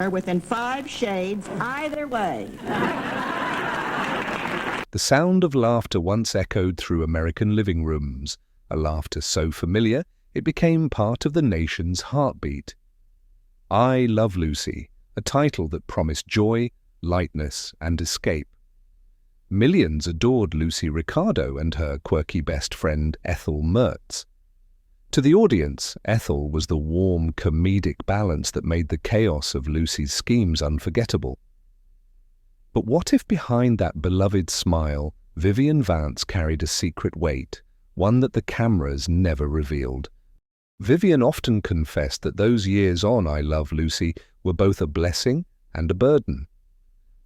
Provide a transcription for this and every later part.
within 5 shades either way. The sound of laughter once echoed through American living rooms, a laughter so familiar it became part of the nation's heartbeat. I Love Lucy, a title that promised joy, lightness, and escape. Millions adored Lucy Ricardo and her quirky best friend Ethel Mertz. To the audience, Ethel was the warm, comedic balance that made the chaos of Lucy's schemes unforgettable. But what if behind that beloved smile, Vivian Vance carried a secret weight, one that the cameras never revealed? Vivian often confessed that those years on I Love Lucy were both a blessing and a burden.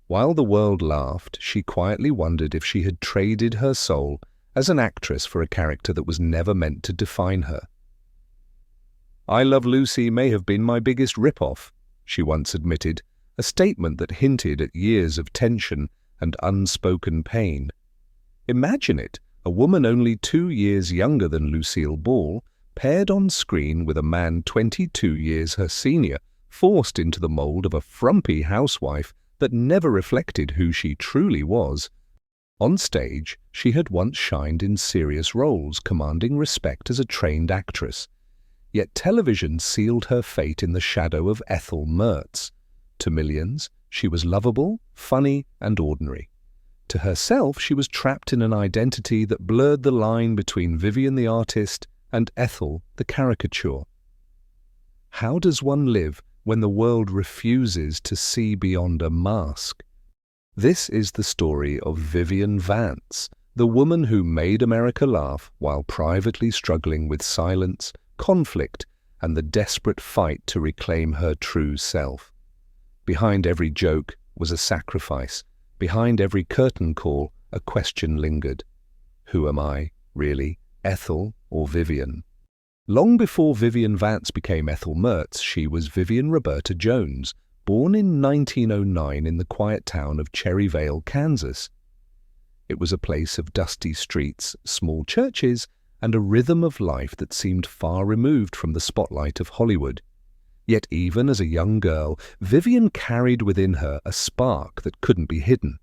While the world laughed, she quietly wondered if she had traded her soul as an actress for a character that was never meant to define her. I Love Lucy may have been my biggest rip-off, she once admitted, a statement that hinted at years of tension and unspoken pain. Imagine it, a woman only 2 years younger than Lucille Ball, paired on screen with a man 22 years her senior, forced into the mold of a frumpy housewife that never reflected who she truly was. On stage, she had once shined in serious roles, commanding respect as a trained actress. Yet television sealed her fate in the shadow of Ethel Mertz. To millions, she was lovable, funny, and ordinary. To herself, she was trapped in an identity that blurred the line between Vivian the artist and Ethel the caricature. How does one live when the world refuses to see beyond a mask? This is the story of Vivian Vance, the woman who made America laugh while privately struggling with silence, conflict, and the desperate fight to reclaim her true self. Behind every joke was a sacrifice. Behind every curtain call, a question lingered. Who am I, really, Ethel or Vivian? Long before Vivian Vance became Ethel Mertz, she was Vivian Roberta Jones, born in 1909 in the quiet town of Cherryvale, Kansas. It was a place of dusty streets, small churches, and a rhythm of life that seemed far removed from the spotlight of Hollywood. Yet even as a young girl, Vivian carried within her a spark that couldn't be hidden.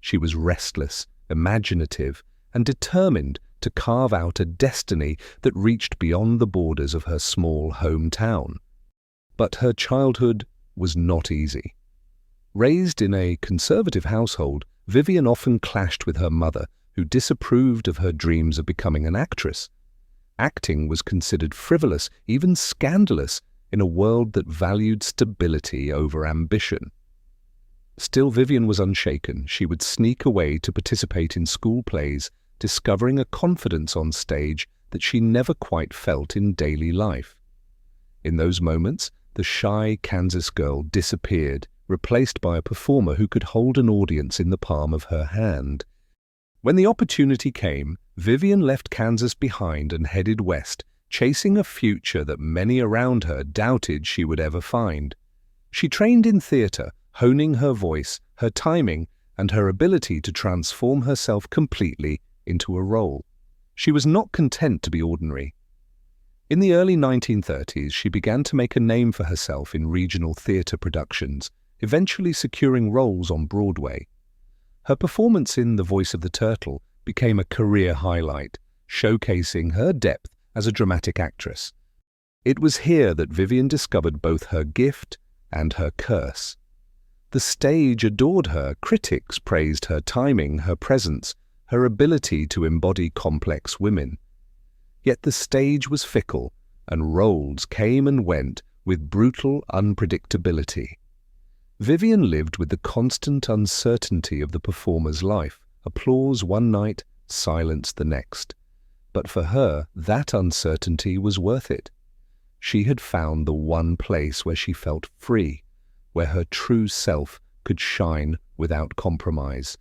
She was restless, imaginative, and determined to carve out a destiny that reached beyond the borders of her small hometown. But her childhood was not easy. Raised in a conservative household, Vivian often clashed with her mother, who disapproved of her dreams of becoming an actress. Acting was considered frivolous, even scandalous, in a world that valued stability over ambition. Still, Vivian was unshaken. She would sneak away to participate in school plays, discovering a confidence on stage that she never quite felt in daily life. In those moments, the shy Kansas girl disappeared, replaced by a performer who could hold an audience in the palm of her hand. When the opportunity came, Vivian left Kansas behind and headed west, chasing a future that many around her doubted she would ever find. She trained in theater, honing her voice, her timing, and her ability to transform herself completely into a role. She was not content to be ordinary. In the early 1930s, she began to make a name for herself in regional theater productions, eventually securing roles on Broadway. Her performance in The Voice of the Turtle became a career highlight, showcasing her depth as a dramatic actress. It was here that Vivian discovered both her gift and her curse. The stage adored her, critics praised her timing, her presence, her ability to embody complex women. Yet the stage was fickle, and roles came and went with brutal unpredictability. Vivian lived with the constant uncertainty of the performer's life, applause one night, silence the next. But for her, that uncertainty was worth it. She had found the one place where she felt free, where her true self could shine without compromise.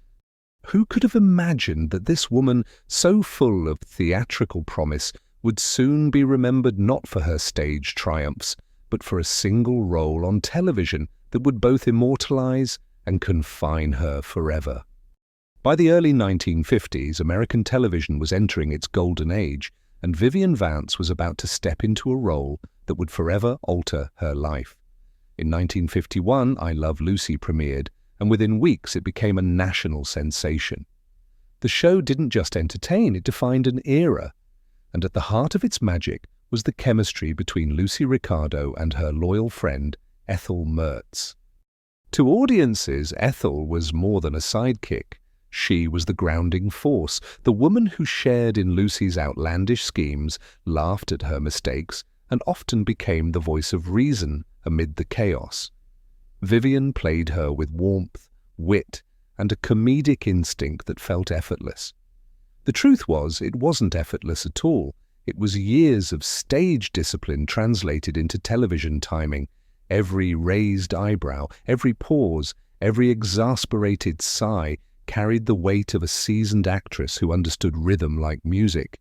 Who could have imagined that this woman, so full of theatrical promise, would soon be remembered not for her stage triumphs, but for a single role on television that would both immortalize and confine her forever? By the early 1950s, American television was entering its golden age, and Vivian Vance was about to step into a role that would forever alter her life. In 1951, I Love Lucy premiered, and within weeks it became a national sensation. The show didn't just entertain, it defined an era, and at the heart of its magic was the chemistry between Lucy Ricardo and her loyal friend, Ethel Mertz. To audiences, Ethel was more than a sidekick. She was the grounding force, the woman who shared in Lucy's outlandish schemes, laughed at her mistakes, and often became the voice of reason amid the chaos. Vivian played her with warmth, wit, and a comedic instinct that felt effortless. The truth was, it wasn't effortless at all. It was years of stage discipline translated into television timing. Every raised eyebrow, every pause, every exasperated sigh carried the weight of a seasoned actress who understood rhythm like music.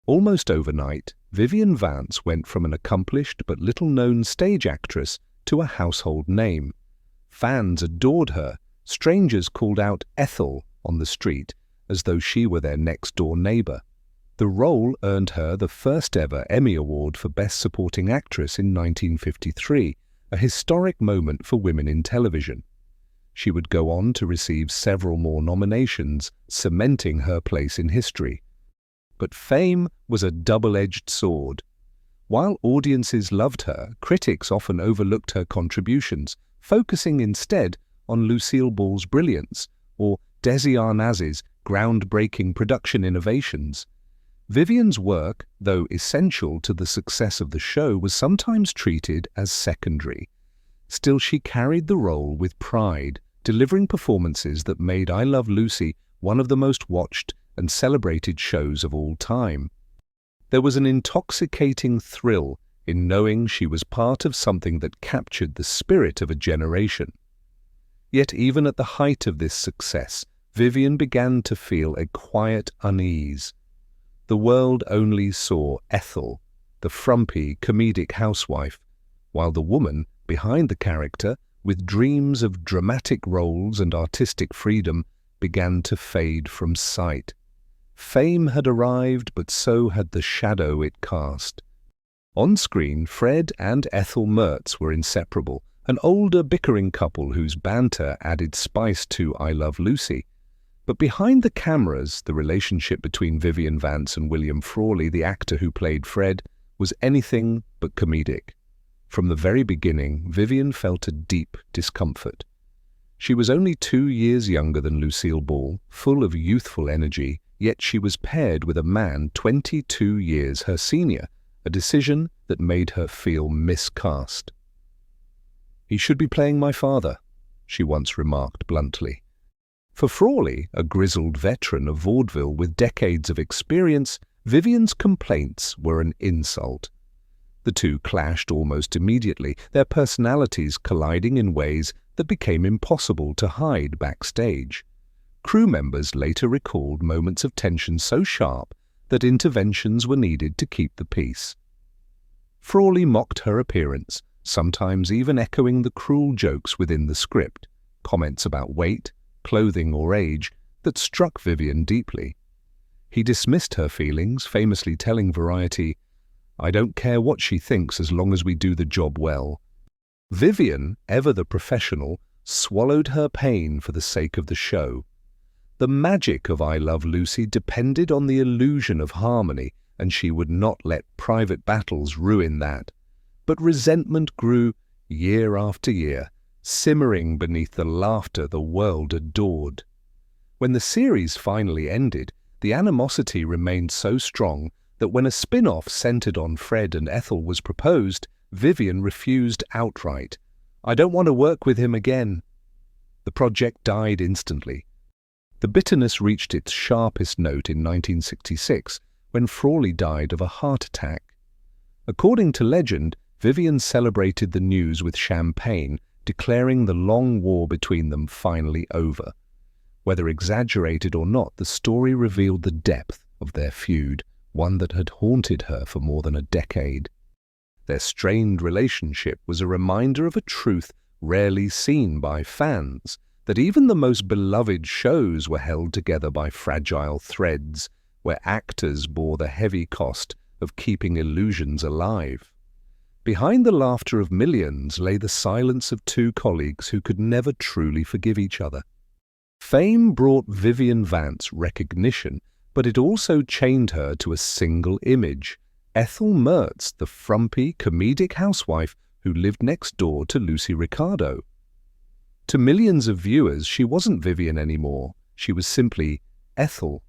Almost overnight, Vivian Vance went from an accomplished but little-known stage actress to a household name. Fans adored her. Strangers called out Ethel on the street as though she were their next-door neighbor. The role earned her the first-ever Emmy Award for Best Supporting Actress in 1953, a historic moment for women in television. She would go on to receive several more nominations, cementing her place in history. But fame was a double-edged sword. While audiences loved her, critics often overlooked her contributions, focusing instead on Lucille Ball's brilliance or Desi Arnaz's groundbreaking production innovations. Vivian's work, though essential to the success of the show, was sometimes treated as secondary. Still, she carried the role with pride, delivering performances that made I Love Lucy one of the most watched and celebrated shows of all time. There was an intoxicating thrill in knowing she was part of something that captured the spirit of a generation. Yet even at the height of this success, Vivian began to feel a quiet unease. The world only saw Ethel, the frumpy, comedic housewife, while the woman behind the character, with dreams of dramatic roles and artistic freedom, began to fade from sight. Fame had arrived, but so had the shadow it cast. On screen, Fred and Ethel Mertz were inseparable, an older, bickering couple whose banter added spice to I Love Lucy. But behind the cameras, the relationship between Vivian Vance and William Frawley, the actor who played Fred, was anything but comedic. From the very beginning, Vivian felt a deep discomfort. She was only 2 years younger than Lucille Ball, full of youthful energy, yet she was paired with a man 22 years her senior, a decision that made her feel miscast. "He should be playing my father," she once remarked bluntly. For Frawley, a grizzled veteran of vaudeville with decades of experience, Vivian's complaints were an insult. The two clashed almost immediately, their personalities colliding in ways that became impossible to hide backstage. Crew members later recalled moments of tension so sharp that interventions were needed to keep the peace. Frawley mocked her appearance, sometimes even echoing the cruel jokes within the script, comments about weight, clothing or age that struck Vivian deeply. He dismissed her feelings, famously telling Variety, "I don't care what she thinks as long as we do the job well." Vivian, ever the professional, swallowed her pain for the sake of the show. The magic of I Love Lucy depended on the illusion of harmony, and she would not let private battles ruin that. But resentment grew year after year, simmering beneath the laughter the world adored. When the series finally ended, the animosity remained so strong that when a spin-off centered on Fred and Ethel was proposed, Vivian refused outright. "I don't want to work with him again." The project died instantly. The bitterness reached its sharpest note in 1966, when Frawley died of a heart attack. According to legend, Vivian celebrated the news with champagne, declaring the long war between them finally over. Whether exaggerated or not, the story revealed the depth of their feud, one that had haunted her for more than a decade. Their strained relationship was a reminder of a truth rarely seen by fans, that even the most beloved shows were held together by fragile threads, where actors bore the heavy cost of keeping illusions alive. Behind the laughter of millions lay the silence of two colleagues who could never truly forgive each other. Fame brought Vivian Vance recognition, but it also chained her to a single image: Ethel Mertz, the frumpy, comedic housewife who lived next door to Lucy Ricardo. To millions of viewers, she wasn't Vivian anymore. She was simply Ethel.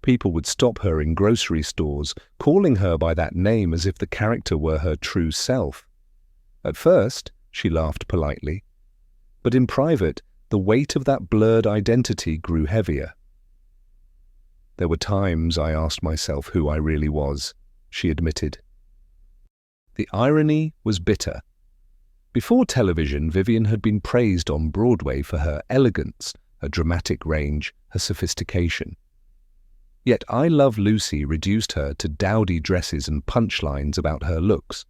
People would stop her in grocery stores, calling her by that name as if the character were her true self. At first, she laughed politely, but in private, the weight of that blurred identity grew heavier. There were times I asked myself who I really was, she admitted. The irony was bitter. Before television, Vivian had been praised on Broadway for her elegance, her dramatic range, her sophistication. Yet I Love Lucy reduced her to dowdy dresses and punchlines about her looks.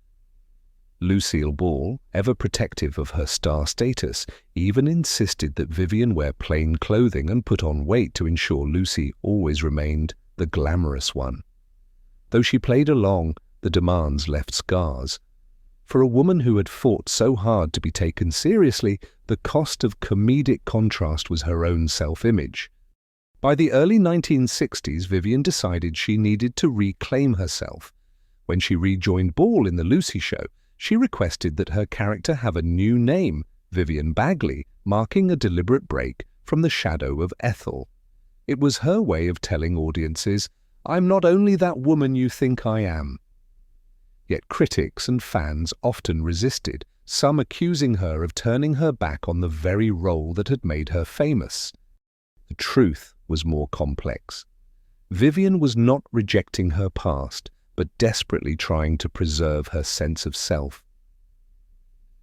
Lucille Ball, ever protective of her star status, even insisted that Vivian wear plain clothing and put on weight to ensure Lucy always remained the glamorous one. Though she played along, the demands left scars. For a woman who had fought so hard to be taken seriously, the cost of comedic contrast was her own self-image. By the early 1960s, Vivian decided she needed to reclaim herself. When she rejoined Ball in The Lucy Show, she requested that her character have a new name, Vivian Bagley, marking a deliberate break from the shadow of Ethel. It was her way of telling audiences, "I'm not only that woman you think I am." Yet critics and fans often resisted, some accusing her of turning her back on the very role that had made her famous. The truth was more complex. Vivian was not rejecting her past, but desperately trying to preserve her sense of self.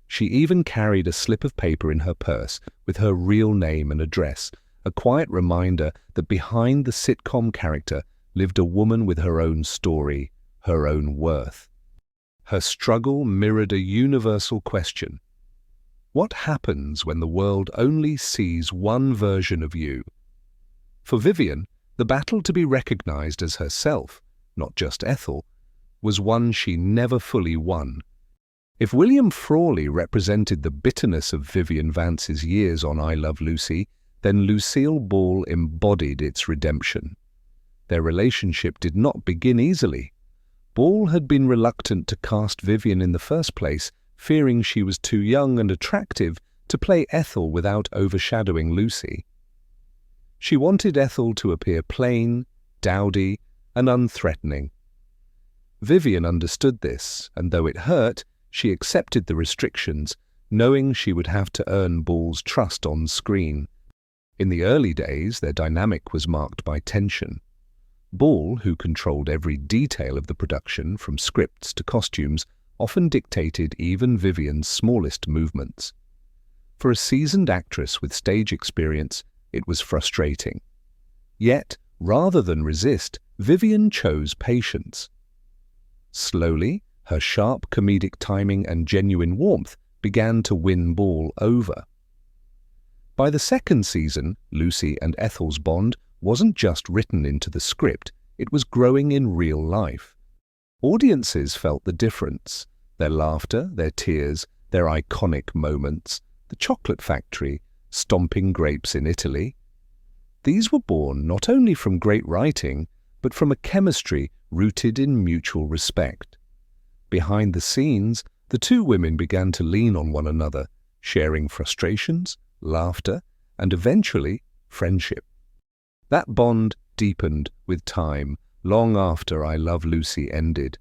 She even carried a slip of paper in her purse with her real name and address, a quiet reminder that behind the sitcom character lived a woman with her own story, her own worth. Her struggle mirrored a universal question. What happens when the world only sees one version of you? For Vivian, the battle to be recognized as herself, not just Ethel, was one she never fully won. If William Frawley represented the bitterness of Vivian Vance's years on I Love Lucy, then Lucille Ball embodied its redemption. Their relationship did not begin easily. Ball had been reluctant to cast Vivian in the first place, fearing she was too young and attractive to play Ethel without overshadowing Lucy. She wanted Ethel to appear plain, dowdy, and unthreatening. Vivian understood this, and though it hurt, she accepted the restrictions, knowing she would have to earn Ball's trust on screen. In the early days, their dynamic was marked by tension. Ball, who controlled every detail of the production, from scripts to costumes, often dictated even Vivian's smallest movements. For a seasoned actress with stage experience, it was frustrating. Yet, rather than resist, Vivian chose patience. Slowly, her sharp comedic timing and genuine warmth began to win Ball over. By the second season, Lucy and Ethel's bond wasn't just written into the script, it was growing in real life. Audiences felt the difference: their laughter, their tears, their iconic moments, the chocolate factory, stomping grapes in Italy. These were born not only from great writing, but from a chemistry rooted in mutual respect. Behind the scenes, the two women began to lean on one another, sharing frustrations, laughter, and eventually friendship. That bond deepened with time, long after I Love Lucy ended.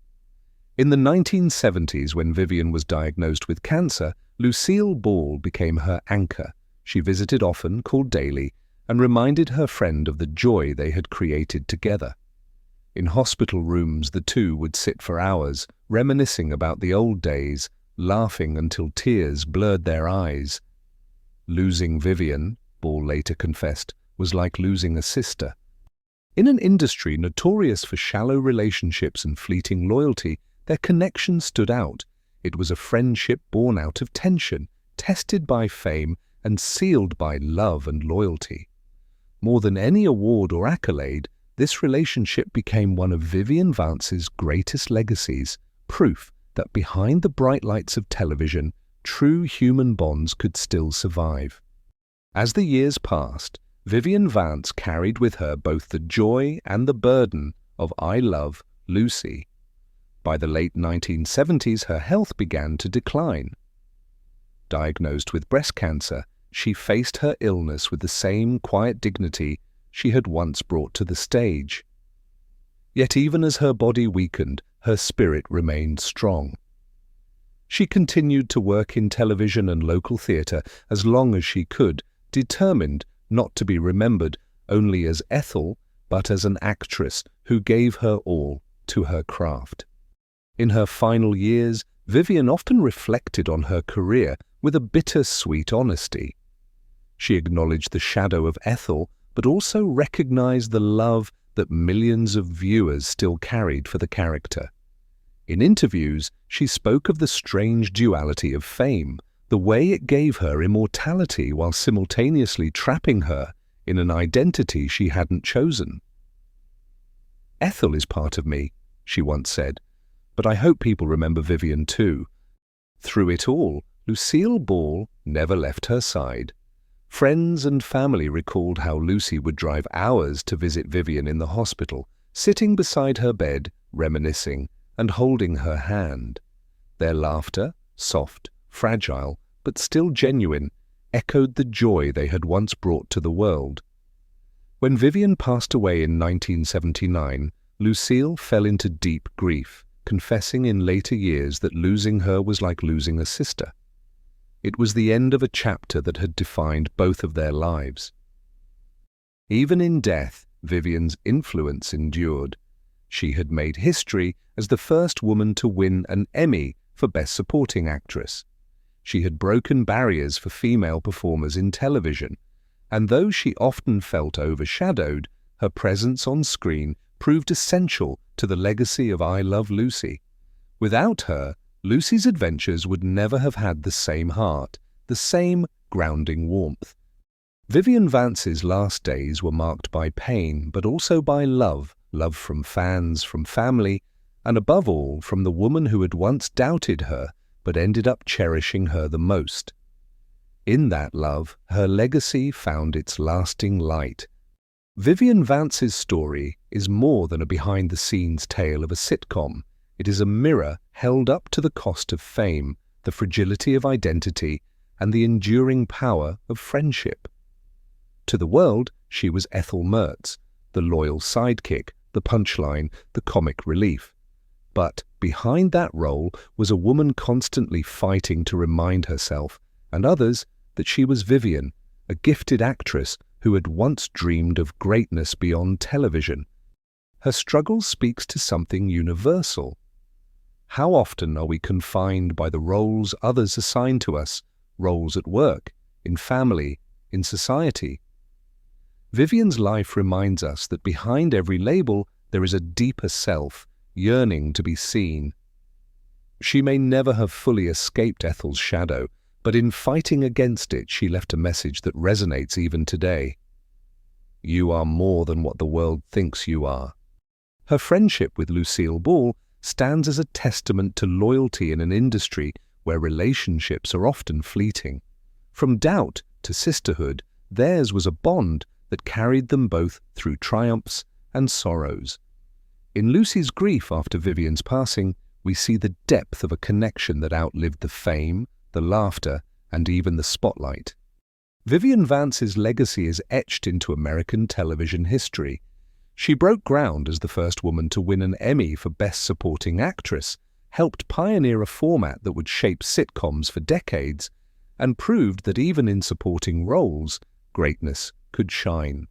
In the 1970s, when Vivian was diagnosed with cancer, Lucille Ball became her anchor. She visited often, called daily, and reminded her friend of the joy they had created together. In hospital rooms, the two would sit for hours, reminiscing about the old days, laughing until tears blurred their eyes. Losing Vivian, Ball later confessed, was like losing a sister. In an industry notorious for shallow relationships and fleeting loyalty, their connection stood out. It was a friendship born out of tension, tested by fame, and sealed by love and loyalty. More than any award or accolade, this relationship became one of Vivian Vance's greatest legacies, proof that behind the bright lights of television, true human bonds could still survive. As the years passed, Vivian Vance carried with her both the joy and the burden of I Love Lucy. By the late 1970s, her health began to decline. Diagnosed with breast cancer, she faced her illness with the same quiet dignity she had once brought to the stage. Yet even as her body weakened, her spirit remained strong. She continued to work in television and local theatre as long as she could, determined not to be remembered only as Ethel, but as an actress who gave her all to her craft. In her final years, Vivian often reflected on her career with a bitter-sweet honesty. She acknowledged the shadow of Ethel, but also recognized the love that millions of viewers still carried for the character. In interviews, she spoke of the strange duality of fame, the way it gave her immortality while simultaneously trapping her in an identity she hadn't chosen. "Ethel is part of me," she once said, "but I hope people remember Vivian too." Through it all, Lucille Ball never left her side. Friends and family recalled how Lucy would drive hours to visit Vivian in the hospital, sitting beside her bed, reminiscing, and holding her hand. Their laughter, soft, fragile, but still genuine, echoed the joy they had once brought to the world. When Vivian passed away in 1979, Lucille fell into deep grief, confessing in later years that losing her was like losing a sister. It was the end of a chapter that had defined both of their lives. Even in death, Vivian's influence endured. She had made history as the first woman to win an Emmy for Best Supporting Actress. She had broken barriers for female performers in television, and though she often felt overshadowed, her presence on screen proved essential to the legacy of I Love Lucy. Without her, Lucy's adventures would never have had the same heart, the same grounding warmth. Vivian Vance's last days were marked by pain, but also by love from fans, from family, and above all, from the woman who had once doubted her, but ended up cherishing her the most. In that love, her legacy found its lasting light. Vivian Vance's story is more than a behind-the-scenes tale of a sitcom. It is a mirror held up to the cost of fame, the fragility of identity, and the enduring power of friendship. To the world, she was Ethel Mertz, the loyal sidekick, the punchline, the comic relief. But behind that role was a woman constantly fighting to remind herself, and others, that she was Vivian, a gifted actress who had once dreamed of greatness beyond television. Her struggle speaks to something universal. How often are we confined by the roles others assign to us, roles at work, in family, in society? Vivian's life reminds us that behind every label there is a deeper self, yearning to be seen. She may never have fully escaped Ethel's shadow, but in fighting against it she left a message that resonates even today. You are more than what the world thinks you are. Her friendship with Lucille Ball stands as a testament to loyalty in an industry where relationships are often fleeting. From doubt to sisterhood, theirs was a bond that carried them both through triumphs and sorrows. In Lucy's grief after Vivian's passing, we see the depth of a connection that outlived the fame, the laughter, and even the spotlight. Vivian Vance's legacy is etched into American television history. She broke ground as the first woman to win an Emmy for Best Supporting Actress, helped pioneer a format that would shape sitcoms for decades, and proved that even in supporting roles, greatness could shine.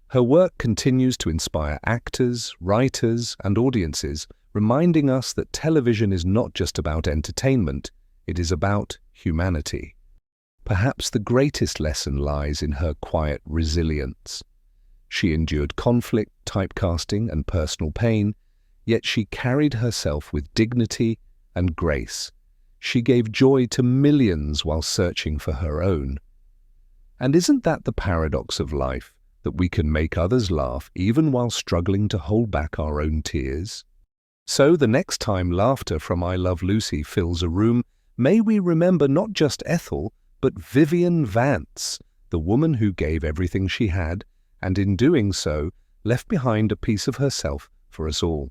Her work continues to inspire actors, writers, and audiences, reminding us that television is not just about entertainment, it is about humanity. Perhaps the greatest lesson lies in her quiet resilience. She endured conflict, typecasting, and personal pain, yet she carried herself with dignity and grace. She gave joy to millions while searching for her own. And isn't that the paradox of life, that we can make others laugh even while struggling to hold back our own tears? So the next time laughter from I Love Lucy fills a room, may we remember not just Ethel, but Vivian Vance, the woman who gave everything she had, and in doing so, left behind a piece of herself for us all.